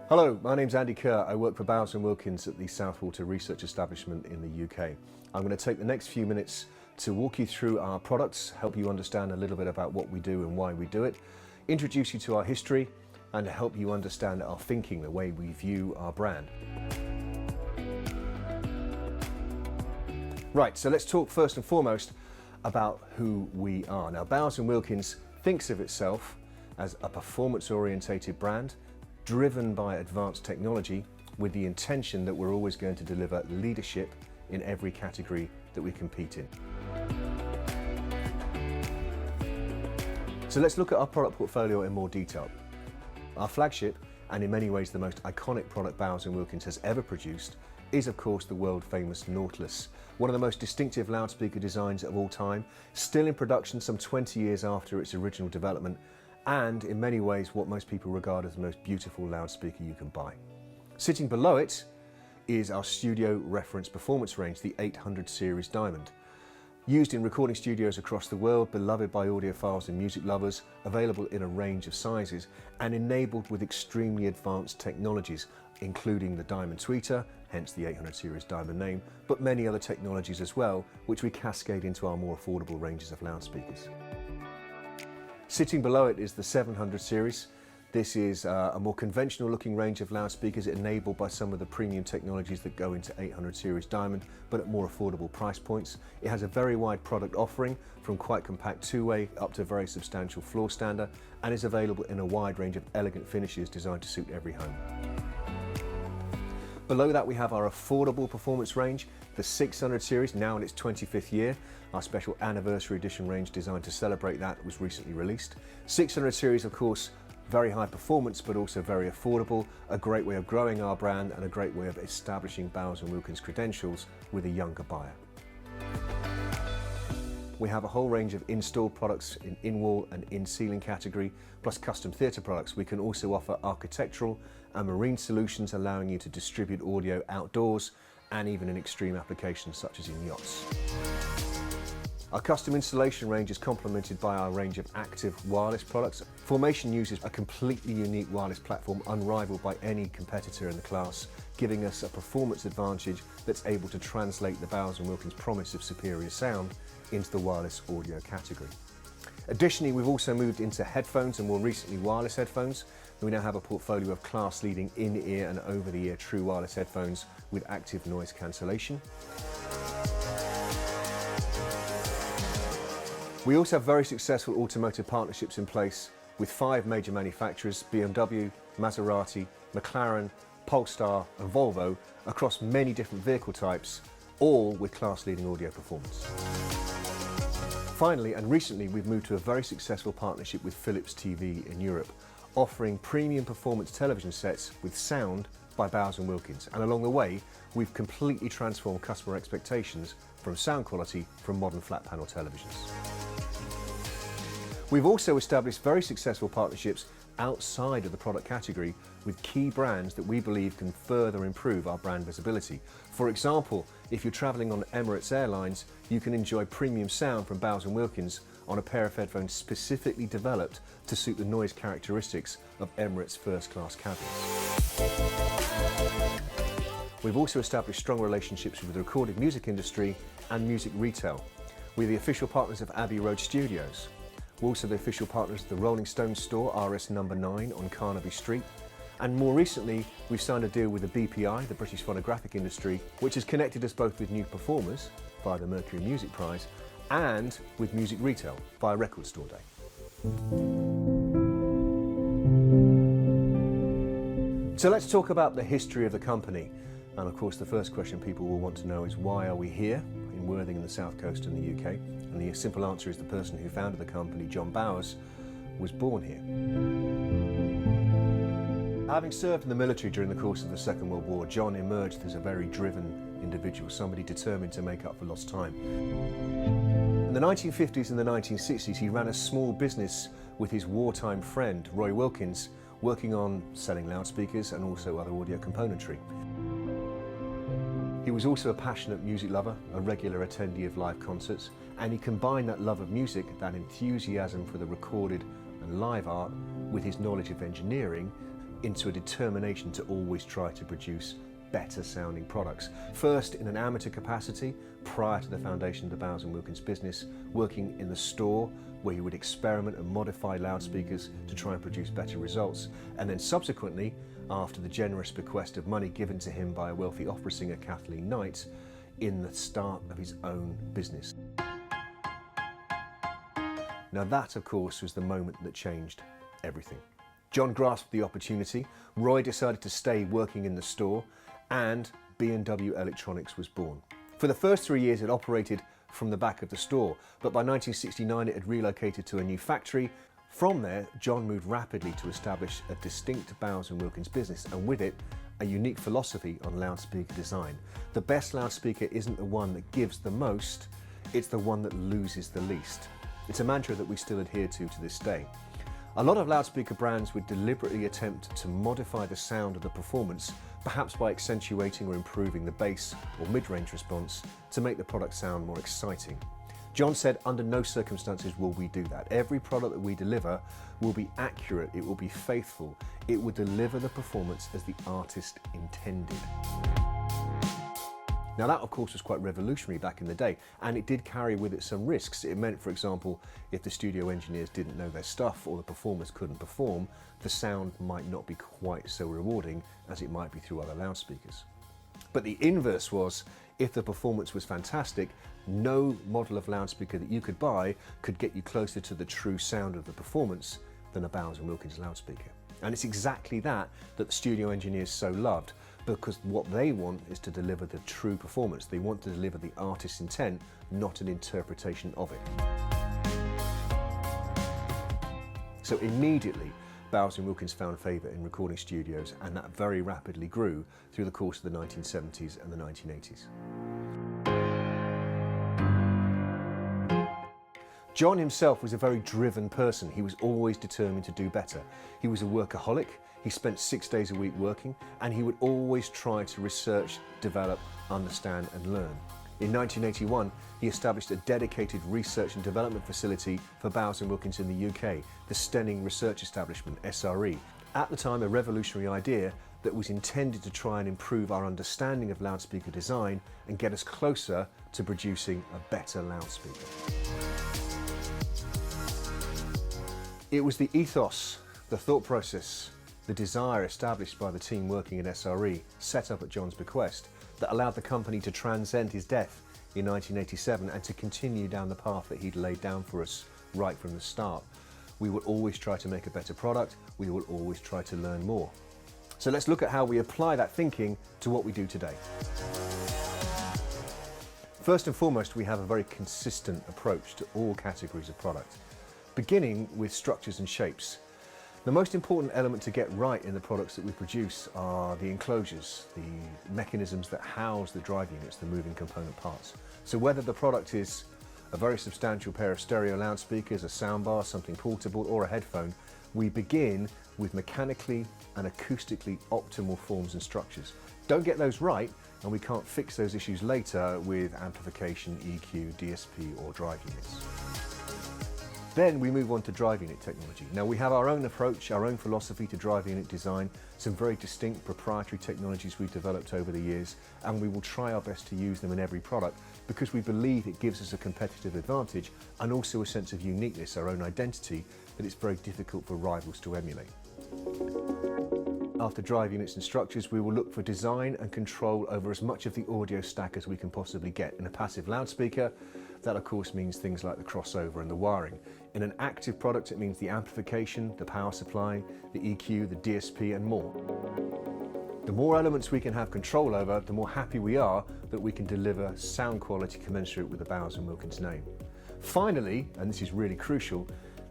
Hello, my name's Andy Kerr. I work for Bowers Wilkins at the Southwater Research Establishment in the UK. I'm going to take the next few minutes to walk you through our products, help you understand a little bit about what we do and why we do it, introduce you to our history, and to help you understand our thinking, the way we view our brand. Right, so let's talk first and foremost about who we are. Now, Bowers Wilkins thinks of itself as a performance-orientated brand driven by advanced technology with the intention that we're always going to deliver leadership in every category that we compete in. So let's look at our product portfolio in more detail. Our flagship, and in many ways the most iconic product Bowers Wilkins has ever produced, is of course the world famous Nautilus, one of the most distinctive loudspeaker designs of all time, still in production some 20 years after its original development, and in many ways what most people regard as the most beautiful loudspeaker you can buy. Sitting below it is our studio reference performance range, the 800 series Diamond. Used in recording studios across the world, beloved by audiophiles and music lovers, available in a range of sizes, and enabled with extremely advanced technologies, including the Diamond tweeter, hence the 800 series Diamond name, but many other technologies as well, which we cascade into our more affordable ranges of loudspeakers. Sitting below it is the 700 series. This is a more conventional looking range of loudspeakers enabled by some of the premium technologies that go into 800 series Diamond, but at more affordable price points. It has a very wide product offering, from quite compact two-way up to very substantial floor stander, and is available in a wide range of elegant finishes designed to suit every home. Below that we have our affordable performance range, the 600 series, now in its 25th year. Our special anniversary edition range designed to celebrate that was recently released. 600 series, of course, very high performance but also very affordable, a great way of growing our brand and a great way of establishing Bowers Wilkins credentials with a younger buyer. We have a whole range of installed products in in-wall and in-ceiling category, plus custom theatre products. We can also offer architectural and marine solutions, allowing you to distribute audio outdoors and even in extreme applications such as in yachts. Our custom installation range is complemented by our range of active wireless products. Formation uses a completely unique wireless platform unrivaled by any competitor in the class, giving us a performance advantage that's able to translate the Bowers Wilkins promise of superior sound into the wireless audio category. Additionally, we've also moved into headphones and more recently wireless headphones. We now have a portfolio of class-leading in-ear and over-the-ear true wireless headphones with active noise cancellation. We also have very successful automotive partnerships in place with 5 major manufacturers: BMW, Maserati, McLaren, Polestar and Volvo, across many different vehicle types, all with class-leading audio performance. Finally, and recently, we've moved to a very successful partnership with Philips TV in Europe, offering premium performance television sets with sound by Bowers Wilkins. And along the way, we've completely transformed customer expectations from sound quality from modern flat panel televisions. We've also established very successful partnerships outside of the product category with key brands that we believe can further improve our brand visibility. For example, if you're traveling on Emirates Airlines, you can enjoy premium sound from Bowers Wilkins on a pair of headphones specifically developed to suit the noise characteristics of Emirates first-class cabins. We've also established strong relationships with the recorded music industry and music retail. We're the official partners of Abbey Road Studios. We're also the official partners of the Rolling Stones store, RS number 9 on Carnaby Street. And more recently, we've signed a deal with the BPI, the British Phonographic Industry, which has connected us both with new performers via the Mercury Music Prize and with music retail via Record Store Day. So let's talk about the history of the company. And of course, the first question people will want to know is, why are we here in Worthing in the South Coast in the UK? And the simple answer is the person who founded the company, John Bowers, was born here. Having served in the military during the course of the Second World War, John emerged as a very driven individual, somebody determined to make up for lost time. In the 1950s and the 1960s, he ran a small business with his wartime friend, Roy Wilkins, working on selling loudspeakers and also other audio componentry. He was also a passionate music lover, a regular attendee of live concerts, and he combined that love of music, that enthusiasm for the recorded and live art, with his knowledge of engineering into a determination to always try to produce better sounding products. First in an amateur capacity prior to the foundation of the Bowers Wilkins business, working in the store where he would experiment and modify loudspeakers to try and produce better results. And then subsequently, after the generous bequest of money given to him by a wealthy opera singer, Kathleen Knight, in the start of his own business. Now that, of course, was the moment that changed everything. John grasped the opportunity, Roy decided to stay working in the store, and B&W Electronics was born. For the first 3 years it operated from the back of the store, but by 1969 it had relocated to a new factory. From there, John moved rapidly to establish a distinct Bowers Wilkins business, and with it, a unique philosophy on loudspeaker design. The best loudspeaker isn't the one that gives the most, it's the one that loses the least. It's a mantra that we still adhere to this day. A lot of loudspeaker brands would deliberately attempt to modify the sound of the performance, perhaps by accentuating or improving the bass or mid-range response to make the product sound more exciting. John said, under no circumstances will we do that. Every product that we deliver will be accurate, it will be faithful, it will deliver the performance as the artist intended. Now that, of course, was quite revolutionary back in the day, and it did carry with it some risks. It meant, for example, if the studio engineers didn't know their stuff or the performers couldn't perform, the sound might not be quite so rewarding as it might be through other loudspeakers. But the inverse was, if the performance was fantastic, no model of loudspeaker that you could buy could get you closer to the true sound of the performance than a Bowers Wilkins loudspeaker. And it's exactly that the studio engineers so loved, because what they want is to deliver the true performance. They want to deliver the artist's intent, not an interpretation of it. So immediately, Bowers Wilkins found favour in recording studios, and that very rapidly grew through the course of the 1970s and the 1980s. John himself was a very driven person. He was always determined to do better. He was a workaholic. He spent 6 days a week working, and he would always try to research, develop, understand and learn. In 1981, he established a dedicated research and development facility for Bowers Wilkins in the UK, the Stenning Research Establishment, SRE. At the time, a revolutionary idea that was intended to try and improve our understanding of loudspeaker design and get us closer to producing a better loudspeaker. It was the ethos, the thought process, the desire established by the team working at SRE, set up at John's bequest, that allowed the company to transcend his death in 1987 and to continue down the path that he'd laid down for us right from the start. We will always try to make a better product, we will always try to learn more. So let's look at how we apply that thinking to what we do today. First and foremost, we have a very consistent approach to all categories of product, beginning with structures and shapes. The most important element to get right in the products that we produce are the enclosures, the mechanisms that house the drive units, the moving component parts. So whether the product is a very substantial pair of stereo loudspeakers, a soundbar, something portable or a headphone, we begin with mechanically and acoustically optimal forms and structures. Don't get those right and we can't fix those issues later with amplification, EQ, DSP or drive units. Then we move on to drive unit technology. Now we have our own approach, our own philosophy to drive unit design, some very distinct proprietary technologies we've developed over the years, and we will try our best to use them in every product because we believe it gives us a competitive advantage and also a sense of uniqueness, our own identity, that it's very difficult for rivals to emulate. After drive units and structures, we will look for design and control over as much of the audio stack as we can possibly get. In a passive loudspeaker, that of course means things like the crossover and the wiring. In an active product, it means the amplification, the power supply, the EQ, the DSP and more. The more elements we can have control over, the more happy we are that we can deliver sound quality commensurate with the Bowers Wilkins name. Finally, and this is really crucial,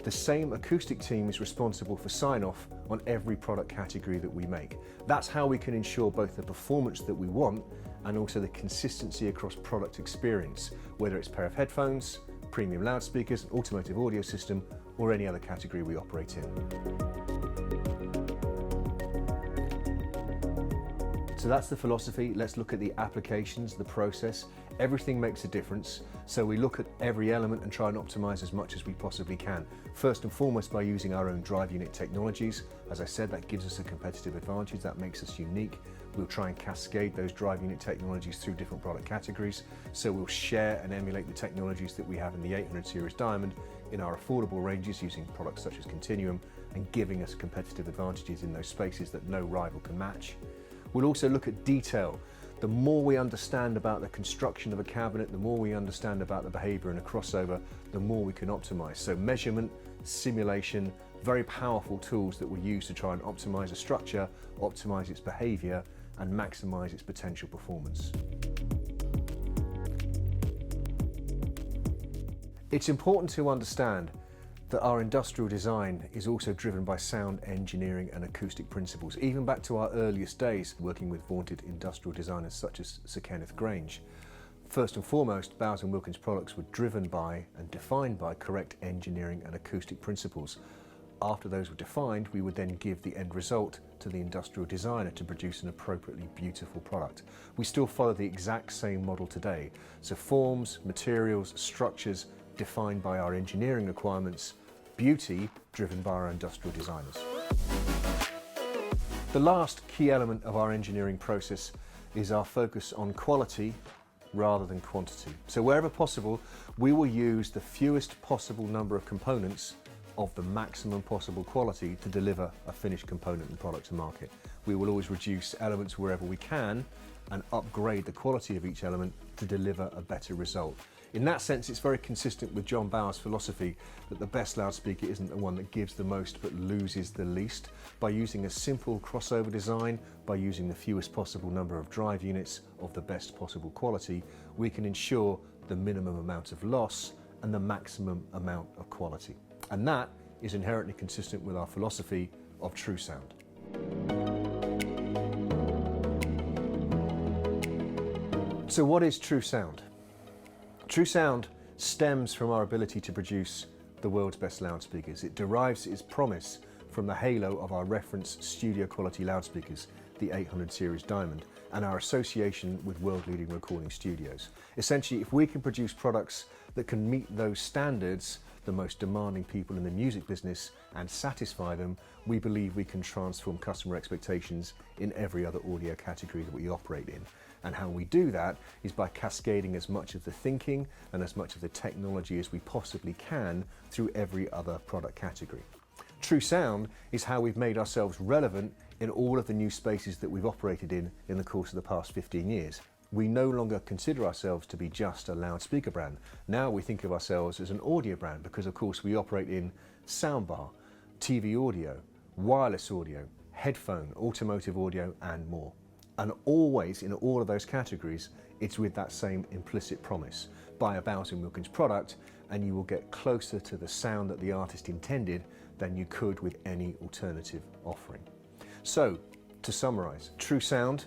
the same acoustic team is responsible for sign-off on every product category that we make. That's how we can ensure both the performance that we want and also the consistency across product experience, whether it's a pair of headphones, premium loudspeakers, an automotive audio system, or any other category we operate in. So that's the philosophy. Let's look at the applications, the process. Everything makes a difference, so we look at every element and try and optimize as much as we possibly can. First and foremost by using our own drive unit technologies. As I said, that gives us a competitive advantage, that makes us unique. We'll try and cascade those drive unit technologies through different product categories. So we'll share and emulate the technologies that we have in the 800 series Diamond in our affordable ranges using products such as Continuum and giving us competitive advantages in those spaces that no rival can match. We'll also look at detail. The more we understand about the construction of a cabinet, the more we understand about the behavior in a crossover, the more we can optimize. So measurement, simulation, very powerful tools that we use to try and optimize a structure, optimize its behavior, and maximize its potential performance. It's important to understand that our industrial design is also driven by sound engineering and acoustic principles, even back to our earliest days working with vaunted industrial designers such as Sir Kenneth Grange. First and foremost, Bowers Wilkins products were driven by and defined by correct engineering and acoustic principles. After those were defined, we would then give the end result to the industrial designer to produce an appropriately beautiful product. We still follow the exact same model today. So forms, materials, structures defined by our engineering requirements, beauty driven by our industrial designers. The last key element of our engineering process is our focus on quality rather than quantity. So wherever possible, we will use the fewest possible number of components of the maximum possible quality to deliver a finished component and product to market. We will always reduce elements wherever we can and upgrade the quality of each element to deliver a better result. In that sense, it's very consistent with John Bowers' philosophy that the best loudspeaker isn't the one that gives the most but loses the least. By using a simple crossover design, by using the fewest possible number of drive units of the best possible quality, we can ensure the minimum amount of loss and the maximum amount of quality. And that is inherently consistent with our philosophy of true sound. So what is true sound? True sound stems from our ability to produce the world's best loudspeakers. It derives its promise from the halo of our reference studio quality loudspeakers, the 800 series Diamond, and our association with world-leading recording studios. Essentially, if we can produce products that can meet those standards, the most demanding people in the music business, and satisfy them, we believe we can transform customer expectations in every other audio category that we operate in. And how we do that is by cascading as much of the thinking and as much of the technology as we possibly can through every other product category. True sound is how we've made ourselves relevant in all of the new spaces that we've operated in the course of the past 15 years. We no longer consider ourselves to be just a loudspeaker brand. Now we think of ourselves as an audio brand because of course we operate in soundbar, TV audio, wireless audio, headphone, automotive audio and more. And always in all of those categories, it's with that same implicit promise. Buy a Bowers Wilkins product and you will get closer to the sound that the artist intended than you could with any alternative offering. So, to summarize, true sound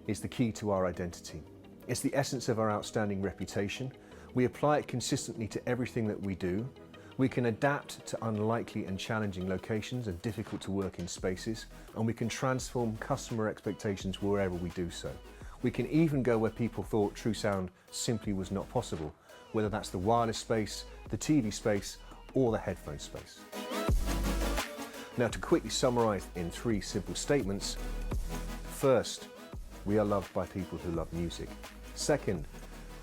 is the key to our identity. It's the essence of our outstanding reputation. We apply it consistently to everything that we do. We can adapt to unlikely and challenging locations and difficult to work in spaces, and we can transform customer expectations wherever we do so. We can even go where people thought true sound simply was not possible, whether that's the wireless space, the TV space, or the headphone space. Now, to quickly summarize in 3 simple statements. First, we are loved by people who love music. Second,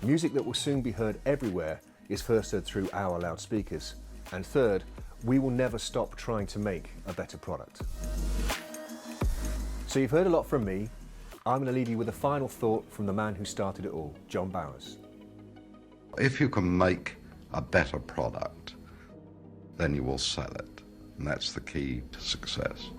music that will soon be heard everywhere is first heard through our loudspeakers. And third, we will never stop trying to make a better product. So you've heard a lot from me. I'm going to leave you with a final thought from the man who started it all, John Bowers. If you can make a better product, then you will sell it. And that's the key to success.